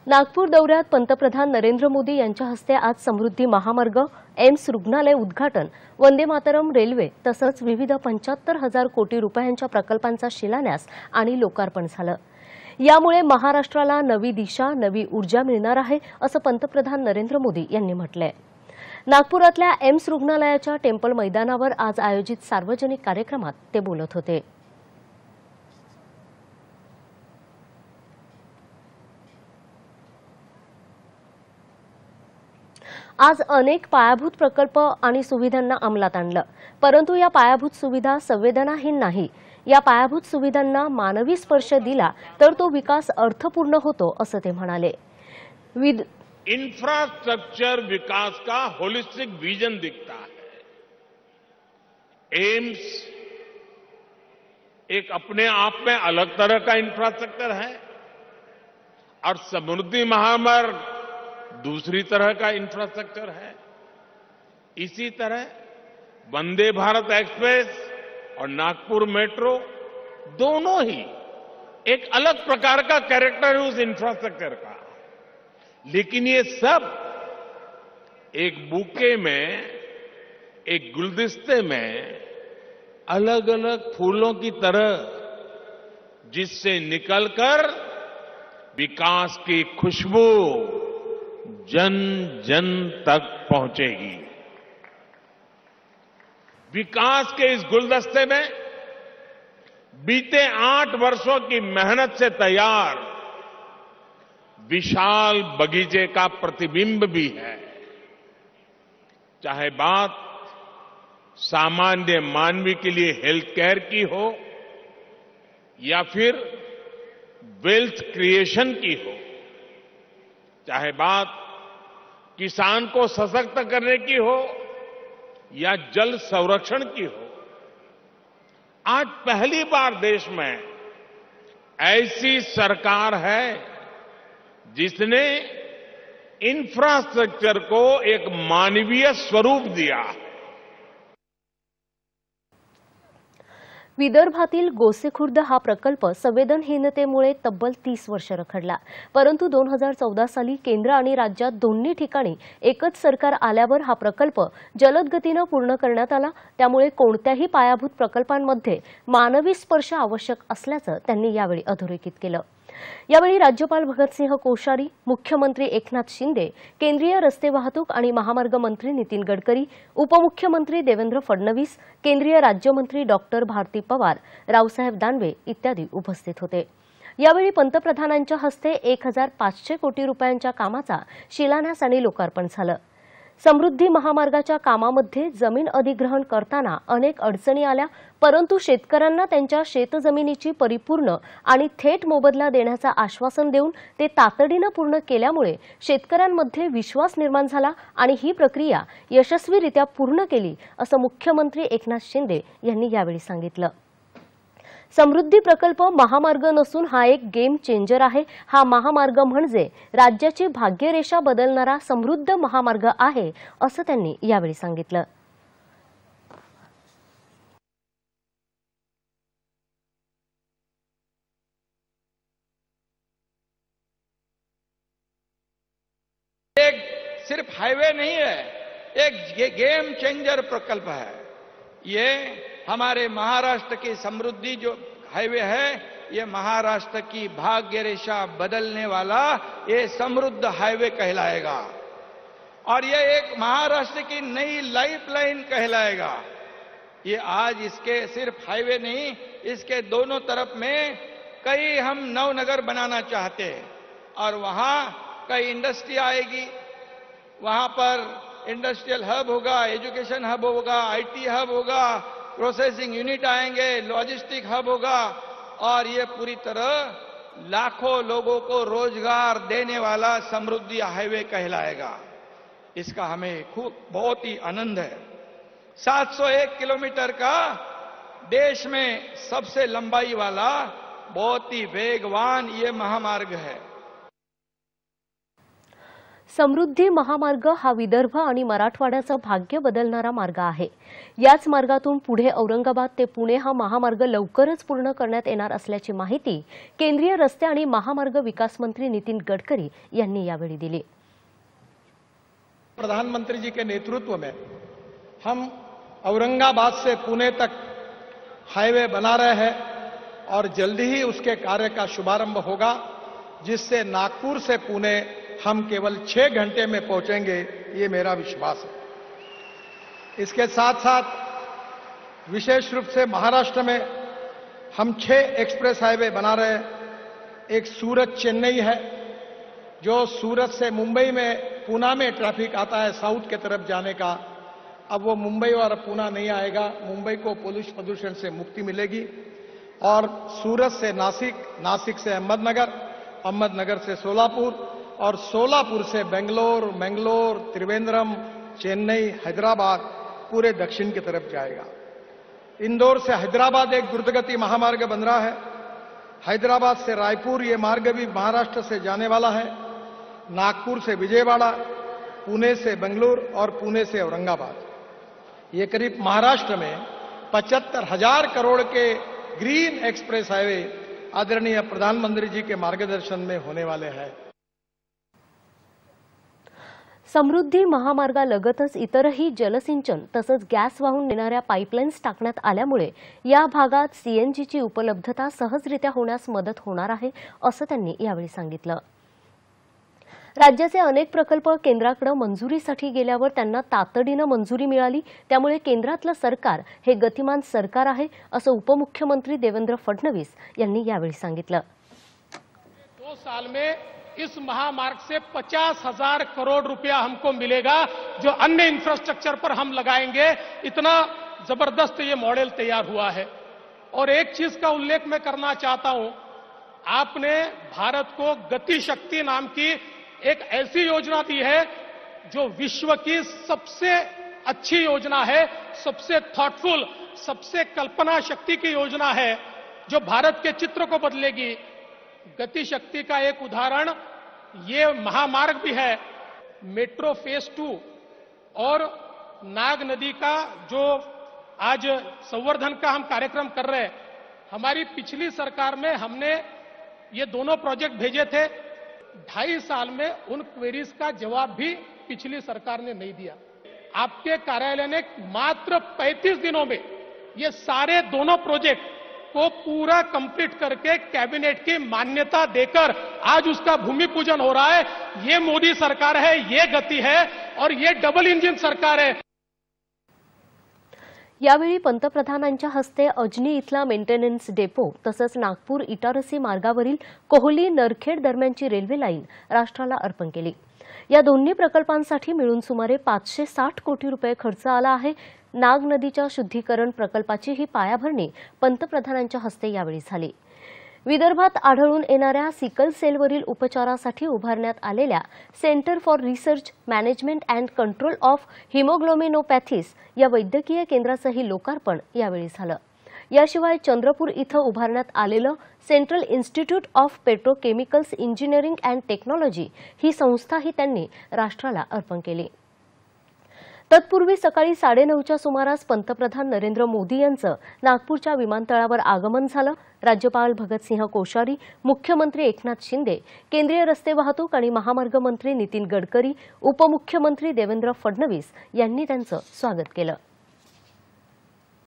नागपूर दौऱ्यात पंतप्रधान नरेंद्र मोदी यांच्या हस्ते आज समृद्धी महामार्ग, एम्स रुग्णालय उद्घाटन, वंदे मातरम रेल्वे तसंच विविध 75,000 कोटी रुपयांच्या प्रकल्पांचा शिलान्यास आणि लोकार्पण झालं। यामुळे महाराष्ट्राला नवी दिशा, नवी ऊर्जा मिळणार आहे असं पंतप्रधान नरेंद्र मोदी यांनी म्हटलंय। नागपुरातल्या एम्स रुग्णालयाच्या टेम्पल मैदानावर आज आयोजित सार्वजनिक कार्यक्रमात ते बोलत होते। आज अनेक पायाभूत प्रकल्प आणि सुविधांना अंमलात आणलं, परंतु या पायाभूत सुविधा संवेदनाहीन नाही। या पायाभूत सुविधांना मानवी स्पर्श दिला तर तो विकास अर्थपूर्ण होतो असं ते म्हणाले। इंफ्रास्ट्रक्चर विकास का होलिस्टिक विजन दिखता है। एम्स एक अपने आप में अलग तरह का इंफ्रास्ट्रक्चर है और समृद्धि महामार्ग दूसरी तरह का इंफ्रास्ट्रक्चर है। इसी तरह वंदे भारत एक्सप्रेस और नागपुर मेट्रो दोनों ही एक अलग प्रकार का कैरेक्टर है उस इंफ्रास्ट्रक्चर का, लेकिन ये सब एक बुके में, एक गुलदस्ते में अलग अलग फूलों की तरह जिससे निकलकर विकास की खुशबू जन जन तक पहुंचेगी। विकास के इस गुलदस्ते में बीते 8 वर्षों की मेहनत से तैयार विशाल बगीचे का प्रतिबिंब भी है। चाहे बात सामान्य मानवी के लिए हेल्थ केयर की हो या फिर वेल्थ क्रिएशन की हो, चाहे बात किसान को सशक्त करने की हो या जल संरक्षण की हो, आज पहली बार देश में ऐसी सरकार है जिसने इंफ्रास्ट्रक्चर को एक मानवीय स्वरूप दिया है। विदर्भातील गोसेखुर्द हा प्रकल्प संवेदनहीनतेमुळे तब्बल 30 वर्ष रखडला, परंतु 2014 साली केंद्र आणि राज्यात दोन्ही ठिकाणी एकच सरकार आल्यावर हा प्रकल्प जलद गतीने पूर्ण करण्यात आला। त्यामुळे कोणत्याही पायाभूत प्रकल्पांमध्ये मानवी स्पर्श आवश्यक असल्याचं त्यांनी यावेळी अधोरेखित केलं। यावेळी राज्यपाल भगतसिंह कोश्यारी, मुख्यमंत्री एकनाथ शिंदे, केंद्रीय रस्ते वाहतूक आणि महामार्ग मंत्री नितीन गडकरी, उपमुख्यमंत्री देवेंद्र फडणवीस, केंद्रीय राज्यमंत्री डॉक्टर भारती पवार, रावसाहेब दानवे इत्यादी उपस्थित होते। यावेळी पंतप्रधानांच्या हस्ते 1500 कोटी रुपयांच्या कामाचा शिलान्यास आणि लोकार्पण झालं। समृद्धी महामार्गाच्या कामामध्ये जमीन अधिग्रहण करताना अनेक अडचणी आल्या, परंतु शेतकऱ्यांना त्यांच्या शेतजमिनीची परिपूर्ण आणि थेट मोबदला देण्याचं आश्वासन देऊन ते तातडीने पूर्ण केल्यामुळे शेतकऱ्यांमध्ये विश्वास निर्माण झाला आणि ही प्रक्रिया यशस्वीरित्या पूर्ण केली असं मुख्यमंत्री एकनाथ शिंदे यांनी यावेळी सांगितलं। समृद्धी प्रकल्प महामार्ग नसून हा एक गेम चेंजर आहे। हा महामार्ग म्हणजे राज्याची भाग्यरेषा बदलणारा समृद्ध महामार्ग आहे असं त्यांनी यावेळी सांगितलं। एक सिर्फ हाईवे नहीं है, एक गेम चेंजर प्रकल्प है। ये हमारे महाराष्ट्र की समृद्धि जो हाईवे है, ये महाराष्ट्र की भाग्य रेखा बदलने वाला ये समृद्ध हाईवे कहलाएगा और ये एक महाराष्ट्र की नई लाइफलाइन कहलाएगा। ये आज इसके सिर्फ हाईवे नहीं, इसके दोनों तरफ में कई हम नवनगर बनाना चाहते हैं और वहां कई इंडस्ट्री आएगी। वहां पर इंडस्ट्रियल हब होगा, एजुकेशन हब होगा, आईटी हब होगा, प्रोसेसिंग यूनिट आएंगे, लॉजिस्टिक हब होगा और ये पूरी तरह लाखों लोगों को रोजगार देने वाला समृद्धि हाईवे कहलाएगा। इसका हमें खूब बहुत ही आनंद है। 701 किलोमीटर का देश में सबसे लंबाई वाला बहुत ही वेगवान ये महामार्ग है। समृद्धी महामार्ग हा विदर्भ आणि मराठवाड्याचं भाग्य बदलणारा मार्ग आहे। याच मार्गातून पुढे औरंगाबाद ते पुणे हा महामार्ग लवकरच पूर्ण करण्यात येणार असल्याची माहिती केंद्रीय रस्ते आणि महामार्ग विकास मंत्री नितीन गडकरी यांनी यावेळी दिली। प्रधानमंत्री जी के नेतृत्व में हम औरंगाबाद से पुणे तक हाईवे बना रहे हैं और जल्दी ही उसके कार्य का शुभारंभ होगा, जिससे नागपुर से पुणे हम केवल 6 घंटे में पहुंचेंगे, ये मेरा विश्वास है। इसके साथ साथ विशेष रूप से महाराष्ट्र में हम 6 एक्सप्रेस हाईवे बना रहे हैं। एक सूरत चेन्नई है, जो सूरत से मुंबई में पूना में ट्रैफिक आता है साउथ की तरफ जाने का, अब वो मुंबई और पूना नहीं आएगा। मुंबई को पोल्यूशन प्रदूषण से मुक्ति मिलेगी। और सूरत से नासिक, नासिक से अहमदनगर, अहमदनगर से सोलापुर और सोलापुर से बेंगलोर, मंगलोर, त्रिवेंद्रम, चेन्नई, हैदराबाद पूरे दक्षिण की तरफ जाएगा। इंदौर से हैदराबाद एक द्रुतगति महामार्ग बन रहा है। हैदराबाद से रायपुर ये मार्ग भी महाराष्ट्र से जाने वाला है। नागपुर से विजयवाड़ा, पुणे से बेंगलुरु और पुणे से औरंगाबाद, ये करीब महाराष्ट्र में 75,000 करोड़ के ग्रीन एक्सप्रेस हाईवे आदरणीय प्रधानमंत्री जी के मार्गदर्शन में होने वाले हैं। समृद्धी महामार्गालगतच इतरही जलसिंचन तसंच गॅस वाहून नेणाऱ्या पाईपलाईन्स टाकण्यात आल्यामुळे या भागात सीएनजीची उपलब्धता सहजरित्या होण्यास मदत होणार आहे, असं त्यांनी यावेळी सांगितलं। राज्याचे अनेक प्रकल्प केंद्राकडे मंजुरीसाठी गेल्यावर त्यांना तातडीने मंजुरी मिळाली, त्यामुळे केंद्रातलं सरकार हे गतिमान सरकार आहे, असं उपमुख्यमंत्री देवेंद्र फडणवीस यांनी यावेळी सांगितलं। 2 साल में इस महामार्ग से 50,000 करोड़ रुपया हमको मिलेगा, जो अन्य इंफ्रास्ट्रक्चर पर हम लगाएंगे। इतना जबरदस्त ये मॉडल तैयार हुआ है। और एक चीज का उल्लेख मैं करना चाहता हूं, आपने भारत को गति शक्ति नाम की एक ऐसी योजना दी है जो विश्व की सबसे अच्छी योजना है, सबसे थॉटफुल, सबसे कल्पना शक्ति की योजना है, जो भारत के चित्र को बदलेगी। गति शक्ति का एक उदाहरण ये महामार्ग भी है। मेट्रो फेज 2 और नाग नदी का जो आज संवर्धन का हम कार्यक्रम कर रहे हैं, हमारी पिछली सरकार में हमने ये दोनों प्रोजेक्ट भेजे थे। 2.5 साल में उन क्वेरीज का जवाब भी पिछली सरकार ने नहीं दिया। आपके कार्यालय ने मात्र 35 दिनों में ये सारे दोनों प्रोजेक्ट को पूरा कंप्लीट करके कैबिनेट की मान्यता देकर आज उसका भूमि पूजन हो रहा है। ये मोदी सरकार है, ये गति है और ये डबल इंजिन सरकार है। यावेळी पंतप्रधानांच्या हस्ते अजनी इथला मेंटेनन्स डेपो तसंच नागपूर इटारसी मार्गावरील कोहली नरखेड दरम्यानची रेल्वे लाईन राष्ट्राला अर्पण केली। या दोन्ही प्रकल्पांसाठी मिळून सुमारे 560 कोटी रुपये खर्च आला आहे। नाग नदीच्या शुद्धीकरण प्रकल्पाची ही पायाभरणी पंतप्रधानांच्या हस्ते यावेळी झाली। विदर्भात आढळून येणाऱ्या सिकल सेलवरील उपचारासाठी उभारण्यात आलेल्या centre for research management and control of haemoglobinopathies या वैद्यकीय केंद्राचंही लोकार्पण यावेळी झालं। याशिवाय चंद्रपूर इथं उभारण्यात आलेलं central institute of petrochemicals engineering and technology ही संस्थाही त्यांनी राष्ट्राला अर्पण केली। तत्पूर्वी सकाळी 9:30च्या सुमारास पंतप्रधान नरेंद्र मोदी यांचं नागपूरच्या विमानतळावर आगमन झालं। राज्यपाल भगतसिंह कोश्यारी, मुख्यमंत्री एकनाथ शिंदे, केंद्रीय रस्ते वाहतूक आणि महामार्ग मंत्री नितीन गडकरी, उपमुख्यमंत्री देवेंद्र फडणवीस यांनी त्यांचं स्वागत केलं।